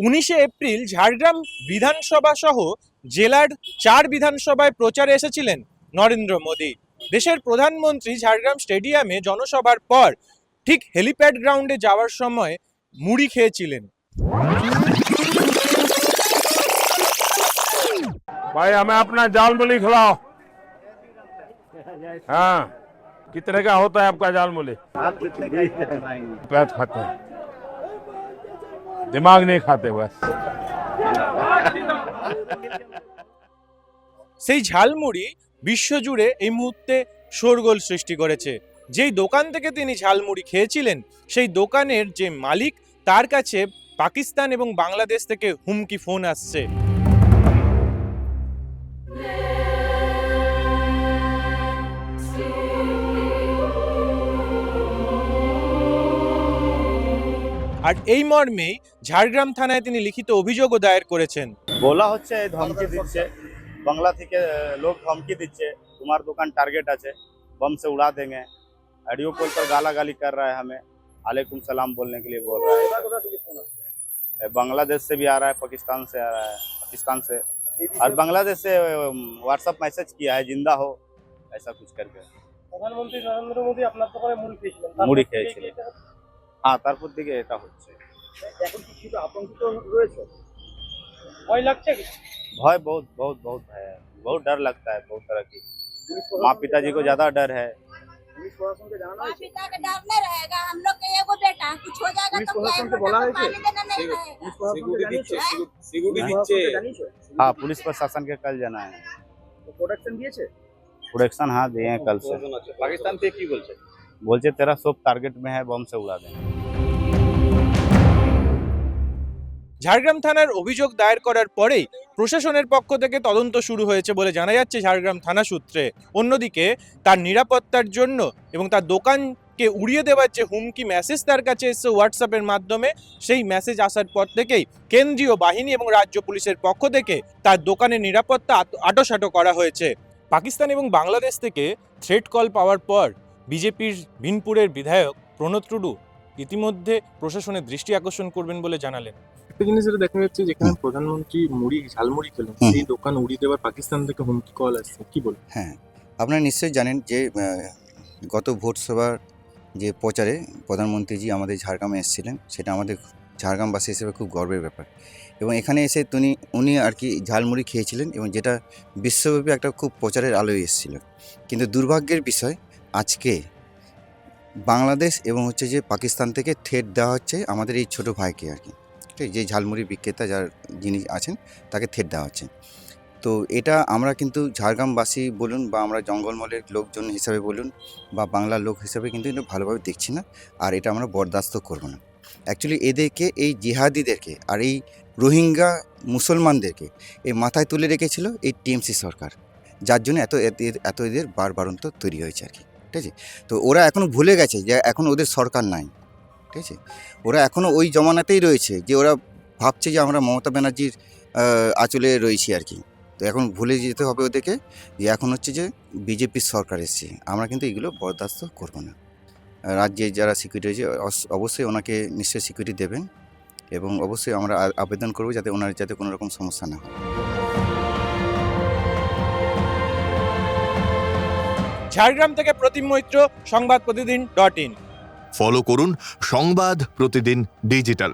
19শে April Jhargram বিধানসভা সহ জেলার 4 বিধানসভায় প্রচারে এসেছিলেন নরেন্দ্র মোদী। দেশের প্রধানমন্ত্রী ঝাড়গ্রাম স্টেডিয়ামে জনসভার পর ঠিক হেলিপ্যাড গ্রাউন্ডে যাওয়ার সময় মুড়ি খেয়েছিলেন। भाई हमें अपना जाल मूली खिलाओ। हाँ, कितने का होता है आपका जाल मूली? पैद खाते हैं, दिमाग नहीं खाते बस। সেই ঝালমুড়ি বিশ্বজুড়ে এই মুহূর্তে শোরগোল সৃষ্টি করেছে। যেই দোকান থেকে তিনি ঝালমুড়ি খেয়েছিলেন সেই দোকানের যে মালিক তার কাছে পাকিস্তান এবং বাংলাদেশ থেকে হুমকি ফোন আসছে। আর এই মর্মেই ঝাড়গ্রাম থানায় তিনি লিখিত অভিযোগও দায়ের করেছেন। বলা হচ্ছে ধমকি দিচ্ছে, বাংলা থেকে লোক ধমকি দিচ্ছে, তোমার দোকান টার্গেট আছে, बम से उड़ा देंगे। ऑडियो कॉल पर गाला गाली कर रहा है, हमें वालेकुम सलाम बोलने के लिए बोल रहा है। बांग्लादेश से भी आ रहा है, पाकिस्तान से आ रहा है, पाकिस्तान से और बांग्लादेश से व्हाट्सएप मैसेज किया है जिंदा हो ऐसा कुछ करके। প্রধানমন্ত্রী নরেন্দ্র মোদী আপনার দোকানে মুড়ি খেয়েছিলেন। মুড়ি খেয়েছিলেন। হ্যাঁ, তারপর দিকে এটা হচ্ছে। এখন কি কিছু আতঙ্কিত রয়েছে? ভয় লাগছে কি? भय बहुत बहुत बहुत है, बहुत डर लगता है, बहुत तरह की। माँ पिताजी को ज्यादा डर है। पुलिस प्रशासन को जाना है? पिता का डर नहीं रहेगा, हम लोग के एगो बेटा कुछ हो जाएगा तो क्या को बोला है पानी देना नहीं रहेगा। हाँ, पुलिस प्रशासन के कल जाना है। প্রোটেকশন দিয়েছে? प्रोडक्शन हाँ दिए हैं कल से। পাকিস্তান থেকে কি বলছে? बोलते तेरा सब टारगेट में है, बम से उड़ा देंगे। ঝাড়গ্রাম থানার অভিযোগ দায়ের করার পরেই প্রশাসনের পক্ষ থেকে তদন্ত শুরু হয়েছে বলে জানা যাচ্ছে ঝাড়গ্রাম থানা সূত্রে। অন্যদিকে তার নিরাপত্তার জন্য এবং তার দোকানকে উড়িয়ে দেওয়ার যে হুমকি মেসেজ তার কাছে এসেছে হোয়াটসঅ্যাপের মাধ্যমে, সেই মেসেজ আসার পর থেকেই কেন্দ্রীয় বাহিনী এবং রাজ্য পুলিশের পক্ষ থেকে তার দোকানের নিরাপত্তা আঁটোসাঁটো করা হয়েছে। পাকিস্তান এবং বাংলাদেশ থেকে থ্রেট কল পাওয়ার পর বিজেপির বিনপুরের বিধায়ক প্রণত টুডু ইতিমধ্যে প্রশাসনের দৃষ্টি আকর্ষণ করবেন বলে জানালেন। একটা জিনিস যেটা দেখা যাচ্ছে, যেখানে প্রধানমন্ত্রী ঝালমুড়ি খেলেন সেই দোকান উড়িয়ে দেওয়ার পাকিস্তান থেকে হুমকি কল আসছে, কি বলবেন? হ্যাঁ, আপনারা নিশ্চয়ই জানেন যে গত ভোট সভার যে প্রচারে প্রধানমন্ত্রীজি আমাদের ঝাড়গ্রামে এসেছিলেন, সেটা আমাদের ঝাড়গ্রামবাসী হিসেবে খুব গর্বের ব্যাপার। এবং এখানে এসে উনি আর কি ঝালমুড়ি খেয়েছিলেন এবং যেটা বিশ্বব্যাপী একটা খুব প্রচারের আলোয় এসেছিল। কিন্তু দুর্ভাগ্যের বিষয়, আজকে বাংলাদেশ এবং হচ্ছে যে পাকিস্তান থেকে থ্রেট দেওয়া হচ্ছে আমাদের এই ছোটো ভাইকে আর কি, ঠিক, যে ঝালমুড়ি বিক্রেতা যার যিনি আছেন তাকে থ্রেট দেওয়া হচ্ছে। তো এটা আমরা কিন্তু ঝাড়গ্রামবাসী বলুন বা আমরা জঙ্গলমহলের লোকজন হিসাবে বলুন বা বাংলার লোক হিসাবে কিন্তু এটা ভালোভাবে দেখছি না, আর এটা আমরা বরদাস্ত করব না। অ্যাকচুয়ালি এদেরকে, এই জিহাদিদেরকে আর এই রোহিঙ্গা মুসলমানদেরকে এই মাথায় তুলে রেখেছিল এই টিএমসি সরকার, যার জন্য এত এদের বাড়বাড়ন্ত তৈরি হয়েছে আর কি, ঠিক আছে। তো ওরা এখনও ভুলে গেছে যে এখন ওদের সরকার নাই, ঠিক আছে। ওরা এখনও ওই জমানাতেই রয়েছে যে ওরা ভাবছে যে আমরা মমতা ব্যানার্জির আঁচলে রয়েছি আর কি। তো এখন ভুলে যেতে হবে ওদেরকে যে এখন হচ্ছে যে বিজেপির সরকার এসছে, আমরা কিন্তু এগুলো বরদাস্ত করব না। রাজ্যে যারা সিকিউরিটি রয়েছে অবশ্যই ওনাকে নিশ্চয়ই সিকিউরিটি দেবেন এবং অবশ্যই আমরা আবেদন করব যাতে ওনার যাতে কোনো রকম সমস্যা না হয়। ঝাড়গ্রাম থেকে প্রতিম মৈত্র, সংবাদ প্রতিদিন .in। ফলো করুন সংবাদ প্রতিদিন ডিজিটাল।